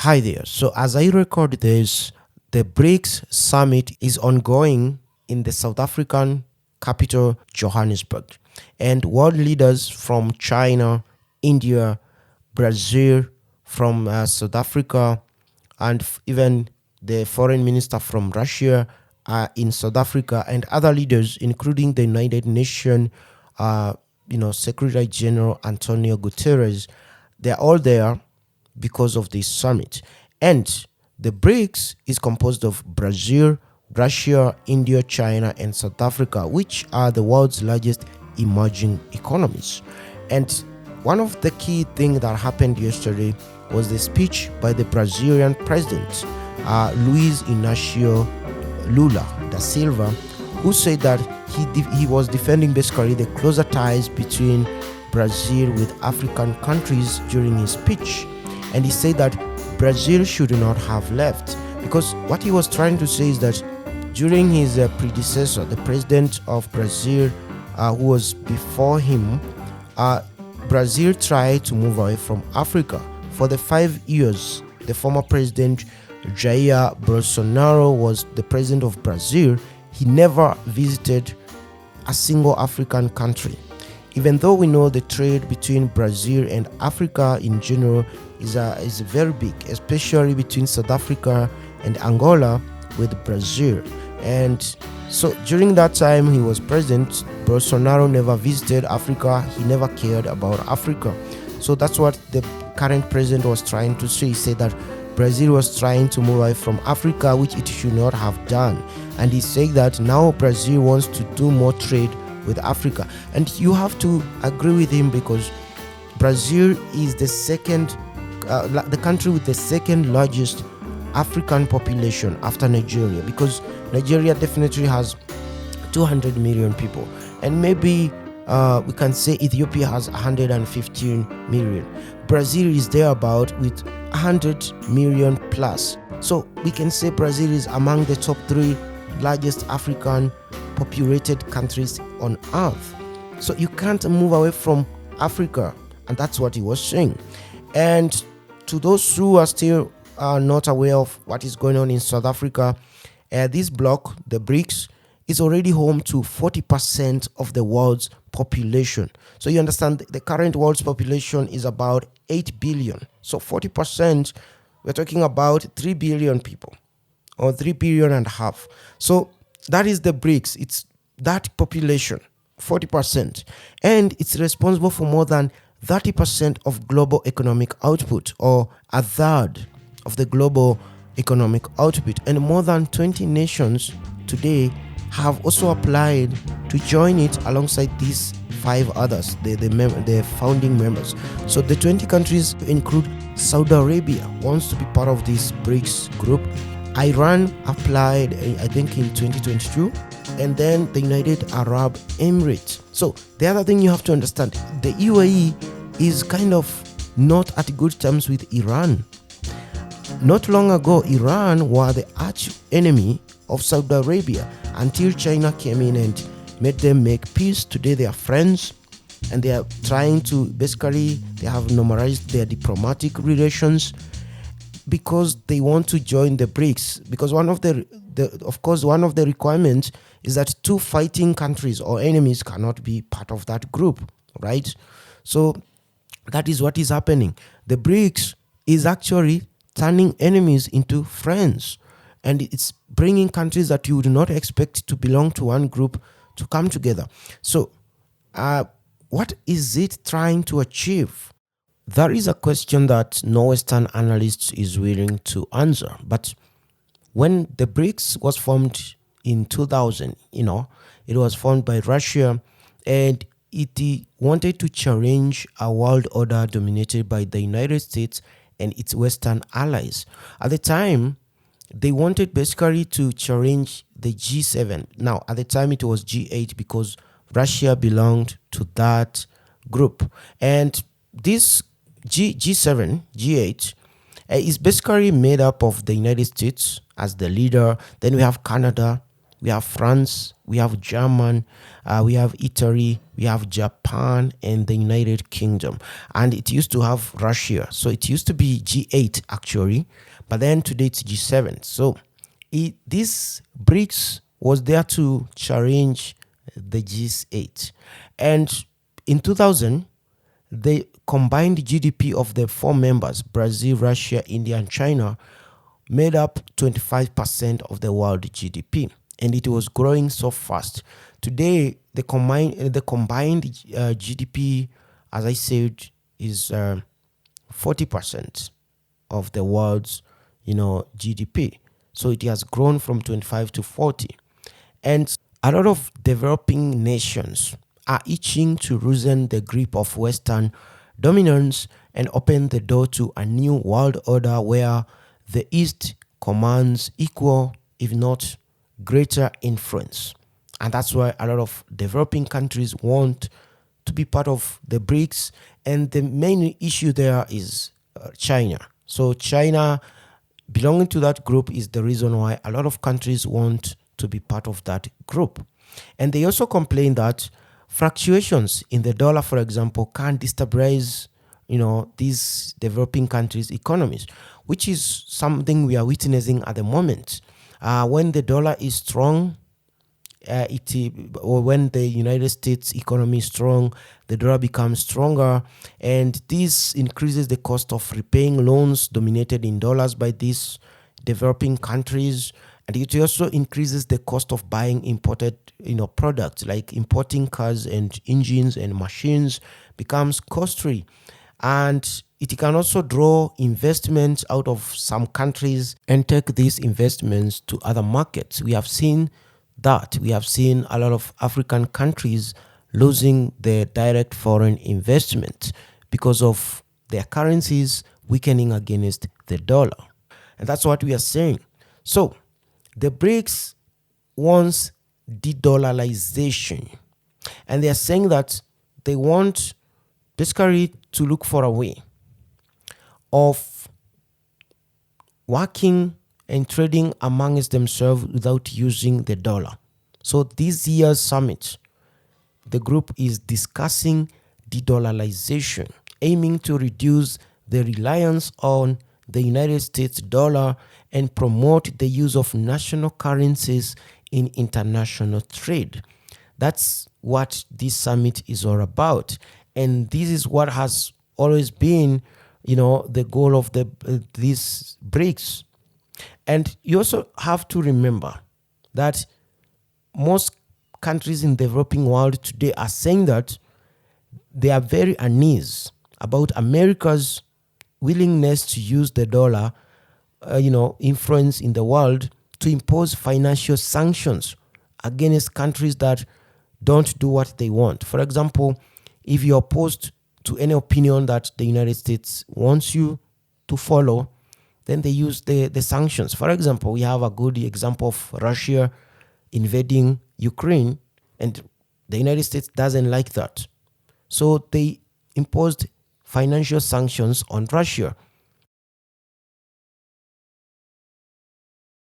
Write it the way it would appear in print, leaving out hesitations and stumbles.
Hi there. So, as I record this, the BRICS summit is ongoing in the South African capital, Johannesburg. And world leaders from China, India, Brazil, from South Africa, and even the foreign minister from Russia are in South Africa, and other leaders, including the United Nations, Secretary General Antonio Guterres, they're all there because of this summit. And the BRICS is composed of Brazil, Russia, India, China, and South Africa, which are the world's largest emerging economies. And one of the key things that happened yesterday was the speech by the Brazilian president, Luiz Inácio Lula da Silva, who said that he was defending basically the closer ties between Brazil with African countries during his speech. And he said that Brazil should not have left, because what he was trying to say is that during his predecessor, the president of Brazil, who was before him, Brazil tried to move away from Africa. For the 5 years the former president Jair Bolsonaro was the president of Brazil, he never visited a single African country. Even though we know the trade between Brazil and Africa in general is very big, especially between South Africa and Angola with Brazil. And so during that time he was president, Bolsonaro never visited Africa. He never cared about Africa. So that's what the current president was trying to say. He said that Brazil was trying to move away from Africa, which it should not have done. And he said that now Brazil wants to do more trade with Africa. And you have to agree with him, because Brazil is the country with the second largest African population after Nigeria, because Nigeria definitely has 200 million people, and maybe we can say Ethiopia has 115 million. Brazil is there about with 100 million plus. So we can say Brazil is among the top 3 largest African populated countries on earth. So you can't move away from Africa, and that's what he was saying. And to those who are still not aware of what is going on in South Africa, this bloc, the BRICS, is already home to 40% of the world's population. So you understand the current world's population is about 8 billion. So 40%, we're talking about 3 billion people, or 3 billion and a half. So that is the BRICS. It's that population, 40%. And it's responsible for more than 30% of global economic output, or a third of the global economic output. And more than 20 nations today have also applied to join it alongside these 5 others, the founding members. So the 20 countries include Saudi Arabia wants to be part of this BRICS group. Iran applied, I think, in 2022, and then the United Arab Emirates. So the other thing you have to understand, the UAE is kind of not at good terms with Iran. Not long ago, Iran were the arch enemy of Saudi Arabia until China came in and made them make peace. Today they are friends, and they are trying to they have normalized their diplomatic relations, because they want to join the BRICS. Because one of the requirements is that 2 fighting countries or enemies cannot be part of that group, right? So that is what is happening. The BRICS is actually turning enemies into friends, and it's bringing countries that you would not expect to belong to one group to come together. So what is it trying to achieve? That is a question that no Western analyst is willing to answer. But when the BRICS was formed in 2000, it was formed by Russia, and it wanted to challenge a world order dominated by the United States and its Western allies. At the time, they wanted basically to challenge the G7. Now, at the time, it was G8, because Russia belonged to that group. And this G7, G8, is basically made up of the United States as the leader. Then we have Canada, we have France, we have German, we have Italy, we have Japan, and the United Kingdom. And it used to have Russia. So it used to be G8 actually, but then today it's G7. So this BRICS was there to challenge the G8. And in 2000, the combined GDP of the four members, Brazil, Russia, India, and China, made up 25% of the world GDP. And it was growing so fast. Today, the combined GDP, as I said, is 40% of the world's GDP. So it has grown from 25 to 40. And a lot of developing nations are itching to loosen the grip of Western dominance and open the door to a new world order where the East commands equal, if not greater, influence. And that's why a lot of developing countries want to be part of the BRICS. And the main issue there is China. So China belonging to that group is the reason why a lot of countries want to be part of that group. And they also complain that fluctuations in the dollar, for example, can destabilize these developing countries' economies, which is something we are witnessing at the moment. When the dollar is strong, or when the United States economy is strong, the dollar becomes stronger, and this increases the cost of repaying loans dominated in dollars by these developing countries, and it also increases the cost of buying imported products, like importing cars and engines and machines becomes costly. And it can also draw investments out of some countries and take these investments to other markets. We have seen that. We have seen a lot of African countries losing their direct foreign investment because of their currencies weakening against the dollar. And that's what we are saying. So the BRICS wants de-dollarization. And they are saying that they want basically to look for a way of working and trading amongst themselves without using the dollar. So this year's summit, the group is discussing de-dollarization, aiming to reduce the reliance on the United States dollar and promote the use of national currencies in international trade. That's what this summit is all about. And this is what has always been, the goal of these BRICS. And you also have to remember that most countries in the developing world today are saying that they are very uneasy about America's willingness to use the dollar, influence in the world to impose financial sanctions against countries that don't do what they want. For example, if you're opposed to any opinion that the United States wants you to follow, then they use the sanctions. For example, we have a good example of Russia invading Ukraine, and the United States doesn't like that. So they imposed financial sanctions on Russia.